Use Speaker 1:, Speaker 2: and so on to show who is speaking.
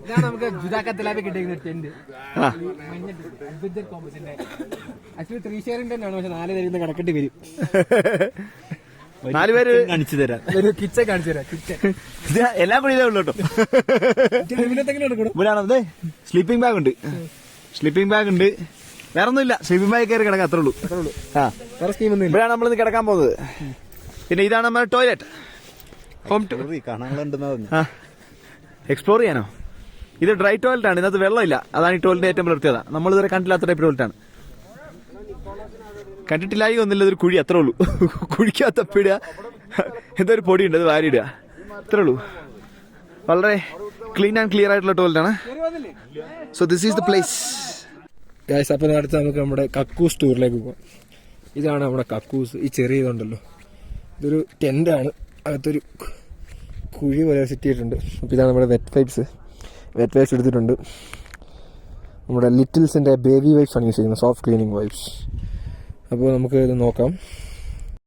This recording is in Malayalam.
Speaker 1: ഇതാണ് നമുക്ക് ജുദാക്കത്തിലാപി കിട്ടിയിരിക്കുന്ന ടെന്റ്. ആക്ച്വലി 3 ഷെയറിന്റെ തന്നെയാണ്, പക്ഷെ 4 പേര് കിടക്കേണ്ടി വരും.
Speaker 2: 4 പേര് കാണിച്ചു തരാം,
Speaker 1: ഒരു കിച്ചൺ കാണിച്ചു തരാം. കിച്ചൺ
Speaker 2: എല്ലാം കൂടി ഇതേ ഉള്ളൂ കേട്ടോ. ഇവിടെയാണത് സ്ലീപ്പിംഗ് ബാഗ് ഉണ്ട്, സ്ലീപ്പിംഗ് ബാഗ് ഉണ്ട്, വേറെ ഒന്നുമില്ല. സ്ലീപ്പിംഗ് ബാഗ് കയറി കിടക്കാം, അത്രേ ഉള്ളൂ. ഇവിടെയാണ് നമ്മളിന്ന് കിടക്കാൻ പോകുന്നത്. പിന്നെ ഇതാണ് നമ്മുടെ ടോയ്ലറ്റ്. ഹോം എക്സ്പ്ലോർ ചെയ്യാനോ? ഇത് ഡ്രൈ ടോയ്ലറ്റ് ആണ്, ഇതിനകത്ത് വെള്ളമില്ല. അതാണ് ഈ ടോയ്ലറ്റ് ഏറ്റവും പ്രത്യേകത. നമ്മളിതുവരെ കണ്ടില്ലാത്ത ടൈപ്പ് ടോയ്ലറ്റ് ആണ്. കണ്ടിട്ടില്ലായി ഒന്നുമില്ല, ഇതൊരു കുഴി, അത്രേ ഉള്ളൂ. കുഴിക്കകത്തപ്പിടുക, എന്തൊരു പൊടിയുണ്ട്, അത് വാരിയിടുക, അത്രേ ഉള്ളൂ. വളരെ ക്ലീൻ ആൻഡ് ക്ലിയർ ആയിട്ടുള്ള ടോയ്ലറ്റ് ആണ്. So this is the place guys. അപ്പം അടുത്ത് നമുക്ക് നമ്മുടെ കക്കൂസ് ടൂറിലേക്ക് പോകാം. ഇതാണ് നമ്മുടെ കക്കൂസ്. ഈ ചെറിയ ഇതുണ്ടല്ലോ, ഇതൊരു ടെൻ്റാണ്, അകത്തൊരു കുഴി പോലെ സെറ്റ് ചെയ്തിട്ടുണ്ട്. അപ്പോൾ ഇതാണ് നമ്മുടെ വെറ്റ് വൈപ്സ് എടുത്തിട്ടുണ്ട്. നമ്മുടെ ലിറ്റിൽസിൻ്റെ ബേബി വൈപ്സ് ആണ് യൂസ് ചെയ്യുന്നത്, സോഫ്റ്റ് ക്ലീനിങ് വൈപ്സ്. അപ്പോൾ നമുക്ക് ഇത് നോക്കാം.